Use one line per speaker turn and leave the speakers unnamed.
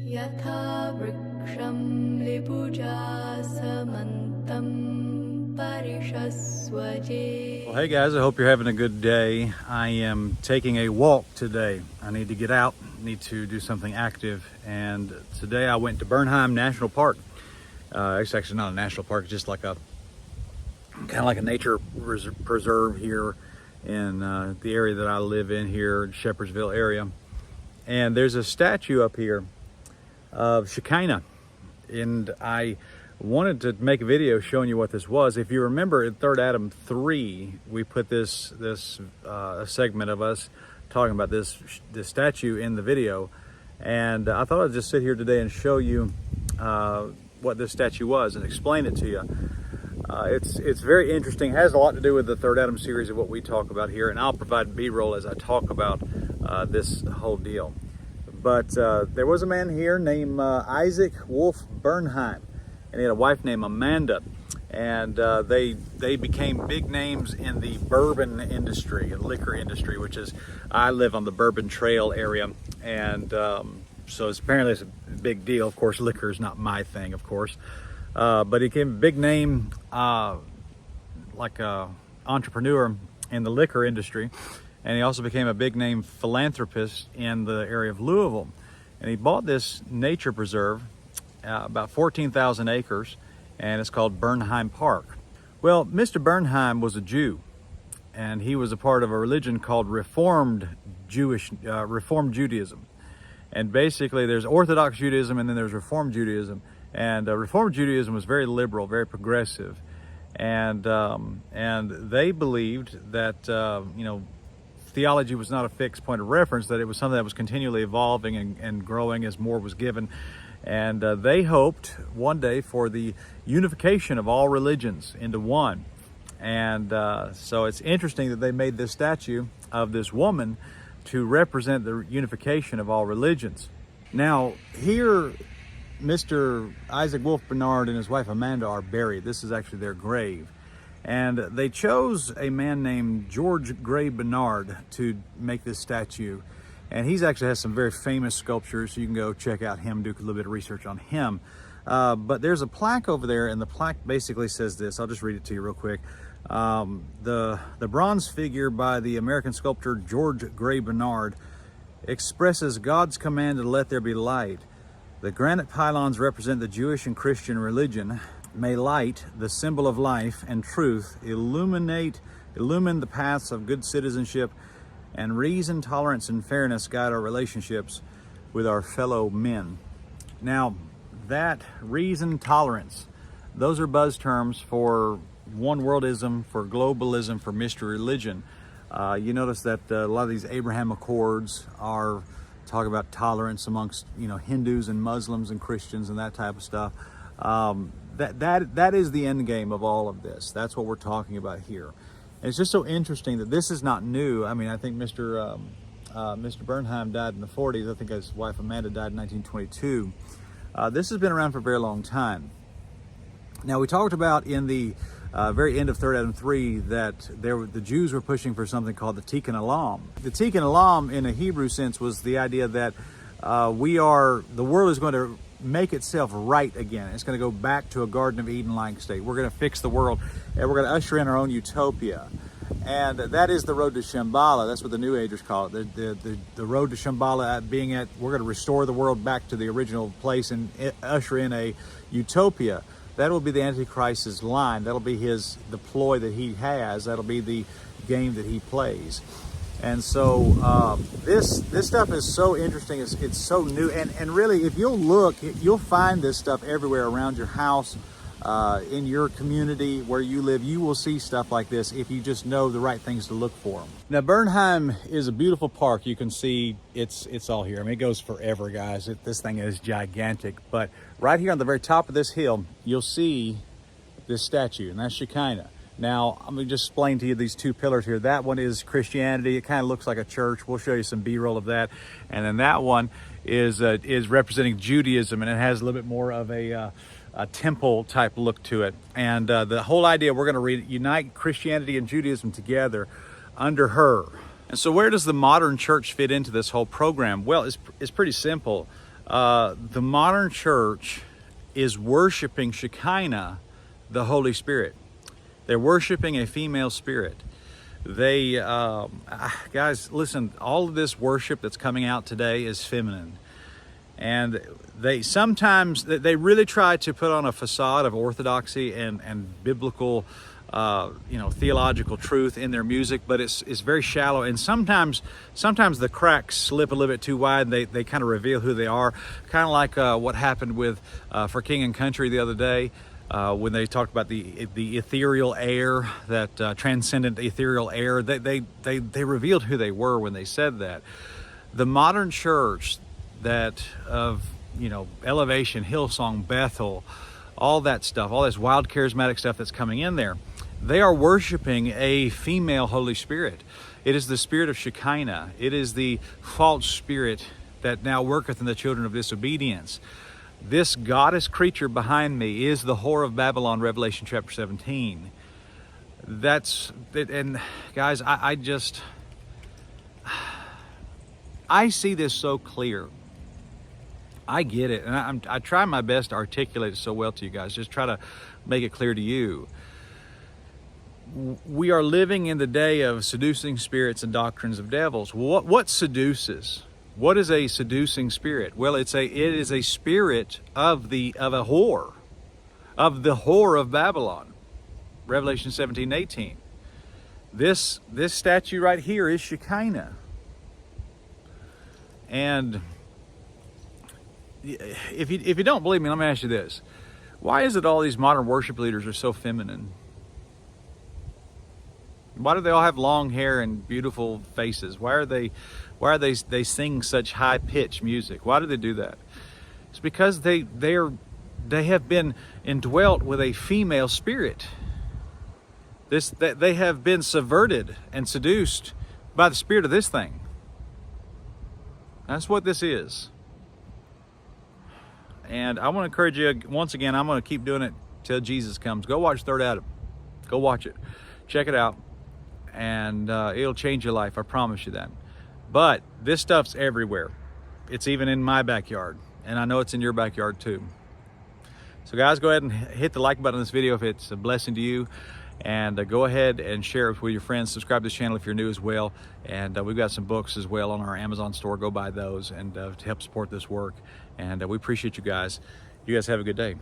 यथा वृक्षं लिपुजा समन्तं परिषस्वजे.
Well, hey guys, I hope you're having a good day. I am taking a walk today. I need to get out, need to do something active, and today I went to Bernheim National Park. It's actually not a national park, it's just like a kind of like a nature preserve here in the area that I live in here in Shepherdsville area. And there's a statue up here of Shekinah, and I wanted to make a video showing you what this was. If you remember in 3 Adam 3, we put this segment of us talking about this statue in the video, and I thought I'd just sit here today and show you what this statue was and explain it to you. It's very interesting. It has a lot to do with the 3 Adam series of what we talk about here, and I'll provide B-roll as I talk about this whole deal. But there was a man here named Isaac Wolf Bernheim, and he had a wife named Amanda, and they became big names in the bourbon industry and liquor industry, which is, I live on the Bourbon Trail area, and so apparently it's a big deal. Of course, liquor is not my thing, of course, but he became a big name like a entrepreneur in the liquor industry, and he also became a big name philanthropist in the area of Louisville. And he bought this nature preserve, about 14,000 acres, and it's called Bernheim Park. Well, Mr. Bernheim was a Jew, and he was a part of a religion called Reformed Judaism. And basically there's Orthodox Judaism and then there's Reformed Judaism. And Reformed Judaism was very liberal, very progressive. And they believed that, theology was not a fixed point of reference, that it was something that was continually evolving and growing as more was given. And they hoped one day for the unification of all religions into one. And so it's interesting that they made this statue of this woman to represent the unification of all religions. Now, here, Mr. Isaac Wolf Bernard and his wife Amanda are buried. This is actually their grave. And they chose a man named George Gray Bernard to make this statue. And he's actually has some very famous sculptures. You can go check out him, do a little bit of research on him. But there's a plaque over there, and the plaque basically says this. I'll just read it to you real quick. The bronze figure by the American sculptor George Gray Bernard expresses God's command to let there be light. The granite pylons represent the Jewish and Christian religion. May light, the symbol of life and truth, illumine the paths of good citizenship, and reason, tolerance, and fairness guide our relationships with our fellow men. Now, that reason, tolerance, those are buzz terms for one worldism, for globalism, for mystery religion. You notice that a lot of these Abraham Accords are talk about tolerance amongst Hindus and Muslims and Christians and that type of stuff. That is the end game of all of this. That's what we're talking about here. And it's just so interesting that this is not new. I mean, I think Mr. Bernheim died in the 40s. I think his wife Amanda died in 1922. This has been around for a very long time. Now, we talked about in the very end of 3 Adam 3 that the Jews were pushing for something called the Tikkun Olam. The Tikkun Olam, in a Hebrew sense, was the idea that the world is going to make itself right again. It's going to go back to a Garden of Eden-like state. We're going to fix the world, and we're going to usher in our own utopia. And that is the road to Shambhala. That's what the New Agers call it. The road to Shambhala we're going to restore the world back to the original place and usher in a utopia. That will be the Antichrist's line. That'll be the ploy that he has. That'll be the game that he plays. And so this stuff is so interesting. It's so new. And really, if you'll look, you'll find this stuff everywhere around your house, in your community where you live. You will see stuff like this if you just know the right things to look for them. Now, Bernheim is a beautiful park. You can see it's all here. I mean, it goes forever, guys. This thing is gigantic. But right here on the very top of this hill, you'll see this statue, and that's Shekinah. Now, I'm going to just explain to you these two pillars here. That one is Christianity. It kind of looks like a church. We'll show you some B-roll of that. And then that one is representing Judaism, and it has a little bit more of a temple type look to it. And the whole idea, we're going to unite Christianity and Judaism together under her. And so where does the modern church fit into this whole program? Well, it's pretty simple. The modern church is worshiping Shekinah, the Holy Spirit. They're worshiping a female spirit. They, guys, listen, all of this worship that's coming out today is feminine. And they sometimes, they really try to put on a facade of orthodoxy and biblical, theological truth in their music, but it's very shallow. And sometimes the cracks slip a little bit too wide. And they kind of reveal who they are. Kind of like what happened with For King and Country the other day. When they talked about the ethereal air, that transcendent ethereal air, they revealed who they were when they said that. The modern church that of Elevation, Hillsong, Bethel, all that stuff, all this wild charismatic stuff that's coming in there, they are worshiping a female Holy Spirit. It is the spirit of Shekinah. It is the false spirit that now worketh in the children of disobedience. This goddess creature behind me is the whore of Babylon, Revelation chapter 17. That's it. And guys, I see this so clear. I get it, and I try my best to articulate it so well to you guys. Just try to make it clear to you. We are living in the day of seducing spirits and doctrines of devils. What seduces? What is a seducing spirit? Well, it is a spirit of a whore, of the whore of Babylon. Revelation 17:18. This statue right here is Shekinah. And if you don't believe me, let me ask you this. Why is it all these modern worship leaders are so feminine? Why do they all have long hair and beautiful faces? Why are they sing such high pitched music? Why do they do that? It's because they have been indwelt with a female spirit. That they have been subverted and seduced by the spirit of this thing. That's what this is. And I want to encourage you once again. I'm going to keep doing it till Jesus comes. Go watch Third Adam. Go watch it. Check it out. And it'll change your life, I promise you that. But this stuff's everywhere. It's even in my backyard, and I know it's in your backyard too. So guys, go ahead and hit the like button on this video if it's a blessing to you, and go ahead and share it with your friends. Subscribe to this channel if you're new as well, and we've got some books as well on our Amazon store. Go buy those and to help support this work, and we appreciate you guys. You guys have a good day.